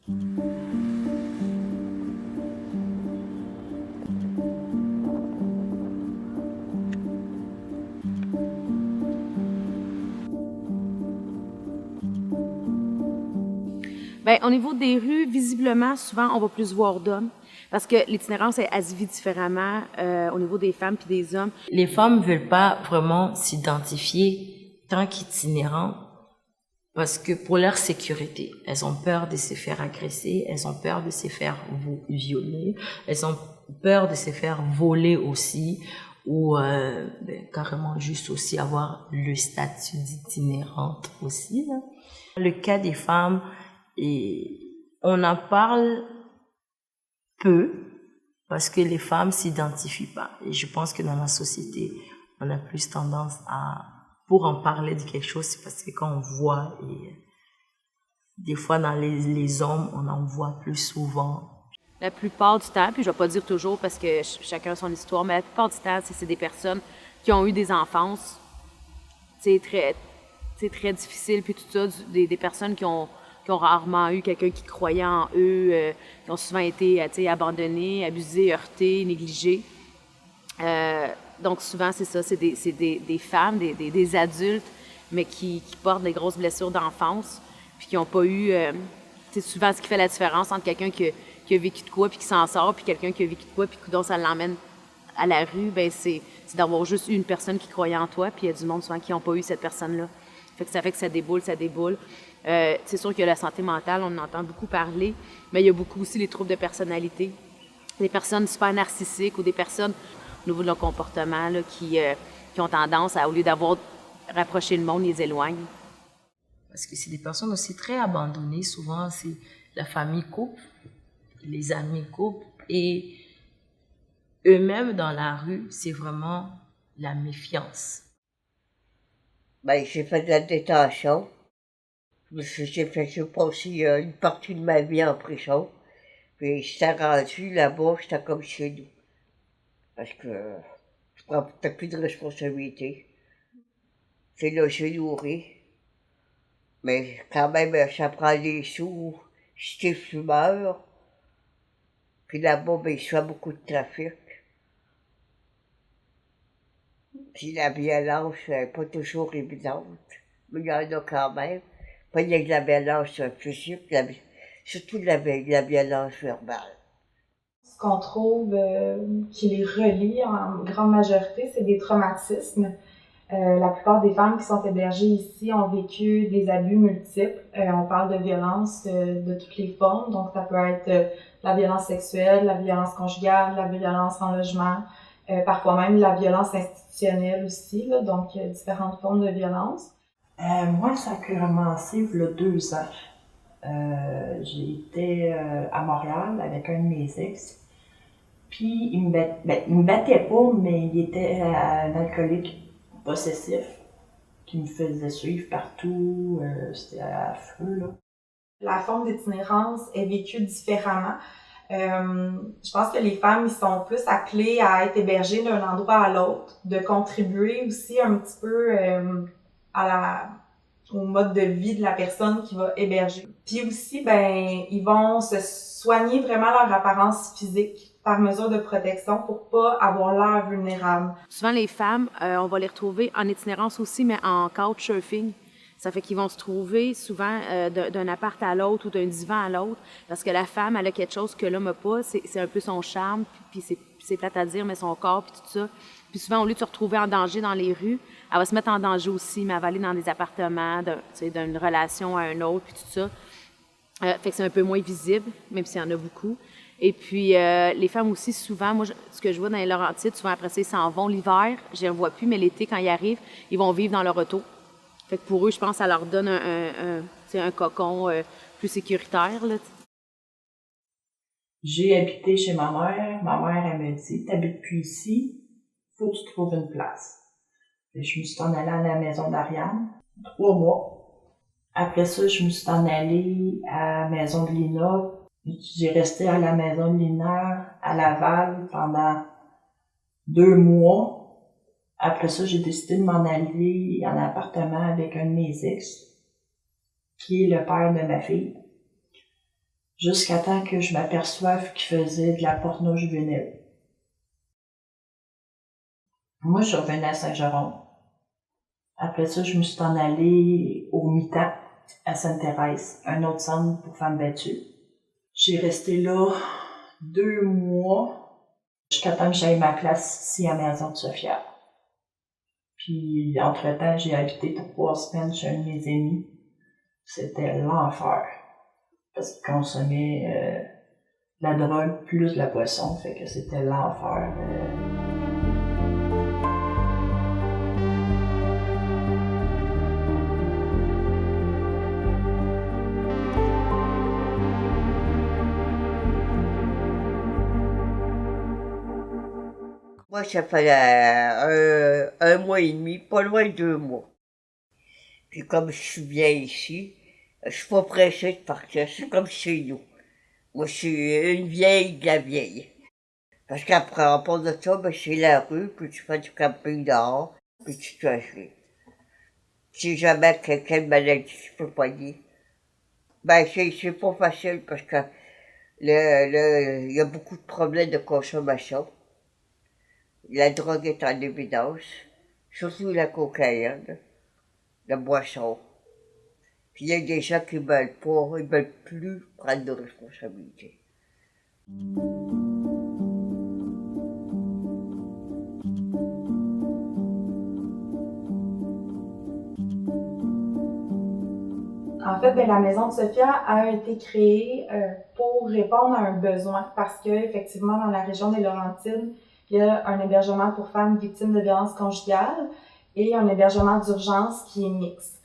Bien, au niveau des rues, visiblement, souvent, on va plus voir d'hommes. Parce que l'itinérance, elle se vit différemment au niveau des femmes puis des hommes. Les femmes veulent pas vraiment s'identifier tant qu'itinérantes parce que pour leur sécurité, elles ont peur de se faire agresser, elles ont peur de se faire violer, elles ont peur de se faire voler aussi ou carrément juste aussi avoir le statut d'itinérante aussi, là. Le cas des femmes, on en parle peu parce que les femmes s'identifient pas. Et je pense que dans la société, on a plus tendance pour en parler de quelque chose, c'est parce que quand on voit, et des fois dans les hommes, on en voit plus souvent. La plupart du temps, puis je vais pas dire toujours parce que chacun a son histoire, mais la plupart du temps, c'est des personnes qui ont eu des enfances, très difficiles, puis tout ça, des personnes qui ont rarement eu quelqu'un qui croyait en eux, qui ont souvent été abandonnés, abusés, heurtés, négligés. Donc souvent, c'est ça, c'est des femmes, des adultes, mais qui portent des grosses blessures d'enfance, puis qui n'ont pas eu... c'est souvent ce qui fait la différence entre quelqu'un qui a vécu de quoi puis qui s'en sort, puis quelqu'un qui a vécu de quoi puis dont ça l'emmène à la rue, ben c'est d'avoir juste une personne qui croyait en toi, puis il y a du monde souvent qui n'ont pas eu cette personne-là. Ça fait que ça déboule. C'est sûr que la santé mentale, on en entend beaucoup parler, mais il y a beaucoup aussi les troubles de personnalité. Des personnes super narcissiques ou des personnes, au niveau de leur comportement, là, qui ont tendance à, au lieu d'avoir rapproché le monde, ils les éloignent. Parce que c'est des personnes aussi très abandonnées. Souvent, c'est la famille coupe, les amis coupent, et eux-mêmes dans la rue, c'est vraiment la méfiance. Ben, j'ai fait de la détention. J'ai passé une partie de ma vie en prison. Puis j'étais rendu là-bas, j'étais comme chez nous. Parce que je prends peut-être plus de responsabilité. C'est là, j'ai nourri. Mais quand même, ça prend des sous. J'étais fumeur. Puis là-bas, ben, je fais beaucoup de trafic. Puis la violence, pas toujours évidente. Mais il y en a quand même. Pas il y a de la violence physique, surtout de la violence verbale. Ce qu'on trouve qui les relie en grande majorité, c'est des traumatismes. La plupart des femmes qui sont hébergées ici ont vécu des abus multiples. On parle de violence de toutes les formes, donc ça peut être la violence sexuelle, la violence conjugale, la violence en logement, parfois même la violence institutionnelle aussi, là, donc différentes formes de violence. Moi, ça a commencé il y a 2 ans. J'étais à Montréal avec un de mes ex. Puis il me battait pas, mais il était un alcoolique possessif qui me faisait suivre partout. C'était à feu, là. La forme d'itinérance est vécue différemment. Je pense que les femmes, ils sont plus appelées à être hébergées d'un endroit à l'autre, de contribuer aussi un petit peu au mode de vie de la personne qui va héberger. Puis aussi, ben, ils vont se soigner vraiment leur apparence physique par mesure de protection pour pas avoir l'air vulnérable. Souvent, les femmes, on va les retrouver en itinérance aussi, mais en couchsurfing. Ça fait qu'ils vont se trouver souvent d'un appart à l'autre ou d'un divan à l'autre, parce que la femme, elle a quelque chose que l'homme n'a pas, c'est un peu son charme, puis c'est plate à dire, mais son corps, puis tout ça. Puis souvent, au lieu de se retrouver en danger dans les rues, elle va se mettre en danger aussi, mais elle va aller dans des appartements, d'une relation à un autre, puis tout ça. Fait que c'est un peu moins visible, même s'il y en a beaucoup. Et puis, les femmes aussi, souvent, moi, ce que je vois dans les Laurentides, souvent après ça, ils s'en vont l'hiver, je ne les vois plus, mais l'été, quand ils arrivent, ils vont vivre dans leur auto. Fait que pour eux, je pense que ça leur donne un cocon plus sécuritaire, là. J'ai habité chez ma mère. Ma mère, elle me dit, t'habites plus ici, faut que tu trouves une place. Et je me suis en allée à la maison d'Ariane, 3 mois. Après ça, je me suis en allée à la maison de Lina. J'ai resté à la maison de Lina, à Laval, pendant 2 mois. Après ça, j'ai décidé de m'en aller en appartement avec un de mes ex, qui est le père de ma fille. Jusqu'à temps que je m'aperçoive qu'il faisait de la porno juvénile. Moi, je suis revenue à Saint-Jérôme. Après ça, je me suis en allée au mi-temps à Sainte-Thérèse, un autre centre pour femmes battues. J'ai resté là 2 mois jusqu'à temps que j'aille ma classe ici à Maison de Sophia. Puis, entre-temps, j'ai habité 3 semaines chez un de mes amis. C'était l'enfer. Parce qu'il consommait de la drogue plus de la boisson, fait que c'était l'enfer. Moi, ça fait un mois et demi, pas loin de 2 mois. Puis comme je suis bien ici, je suis pas pressée de partir, c'est comme chez nous. Moi, je suis une vieille de la vieille. Parce qu'après, en part de ça, ben, c'est la rue, puis tu fais du camping dehors, puis tu te fais. Si jamais quelqu'un de maladie je peux pas dire, ben, c'est pas facile parce que il y a beaucoup de problèmes de consommation. La drogue est en évidence, surtout la cocaïne, la boisson. Puis il y a des gens qui veulent pas, ils veulent plus prendre de responsabilités. En fait, la Maison de Sophia a été créée pour répondre à un besoin parce que effectivement dans la région des Laurentides, il y a un hébergement pour femmes victimes de violences conjugales et un hébergement d'urgence qui est mixte.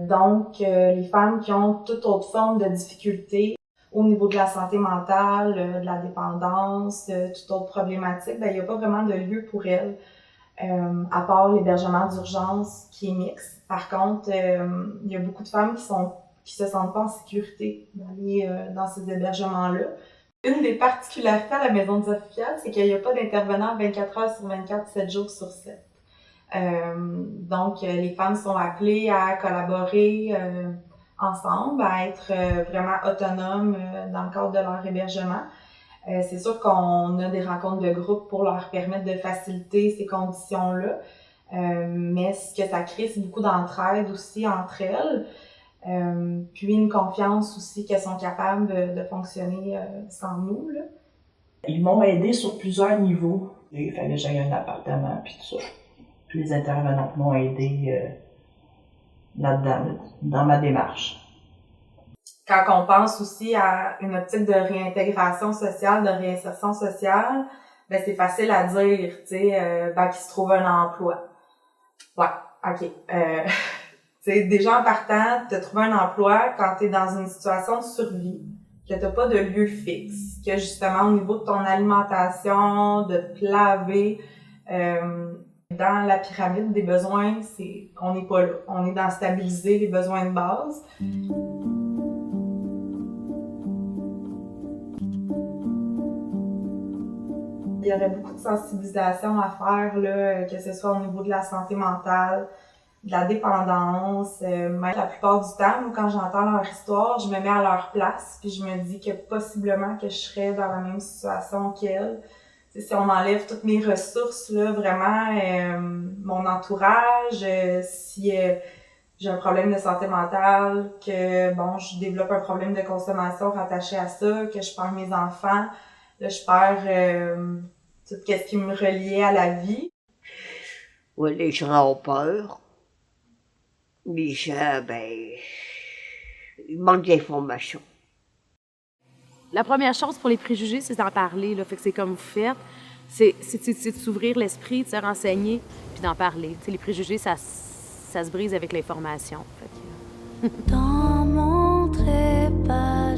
Donc, les femmes qui ont toute autre forme de difficulté au niveau de la santé mentale, de la dépendance, toute autre problématique, il n'y a pas vraiment de lieu pour elles, à part l'hébergement d'urgence qui est mixte. Par contre, il y a beaucoup de femmes qui se sentent pas en sécurité d'aller dans ces hébergements-là. Une des particularités à la Maison de Sophia, c'est qu'il n'y a pas d'intervenant 24 heures sur 24, 7 jours sur 7. Donc, les femmes sont appelées à collaborer ensemble, à être vraiment autonomes dans le cadre de leur hébergement. C'est sûr qu'on a des rencontres de groupe pour leur permettre de faciliter ces conditions-là, mais ce que ça crée, c'est beaucoup d'entraide aussi entre elles. Puis une confiance aussi qu'elles sont capables de fonctionner sans nous, là. Ils m'ont aidé sur plusieurs niveaux. Il fallait que j'aille un appartement, puis tout ça. Puis les intervenantes m'ont aidé là-dedans, dans ma démarche. Quand on pense aussi à une optique de réintégration sociale, de réinsertion sociale, c'est facile à dire, tu sais, qu'il se trouve un emploi. Ouais, ok. Déjà en partant, te trouver un emploi quand t'es dans une situation de survie, que t'as pas de lieu fixe, que justement au niveau de ton alimentation, de te laver, dans la pyramide des besoins, on n'est pas là. On est dans stabiliser les besoins de base. Il y aurait beaucoup de sensibilisation à faire, là, que ce soit au niveau de la santé mentale, de la dépendance. Même la plupart du temps, quand j'entends leur histoire, je me mets à leur place, puis je me dis que possiblement que je serais dans la même situation qu'elles. Si on enlève toutes mes ressources, là, vraiment, mon entourage, si j'ai un problème de santé mentale, que je développe un problème de consommation rattaché à ça, que je perds mes enfants, là, je perds tout ce qui me reliait à la vie. Oui, les gens ont peur. Les gens, il manque d'informations. La première chose pour les préjugés, c'est d'en parler, là. Fait que c'est comme vous faites. C'est de s'ouvrir l'esprit, de se renseigner, puis d'en parler. T'sais, les préjugés, ça se brise avec l'information. Dans mon trépas,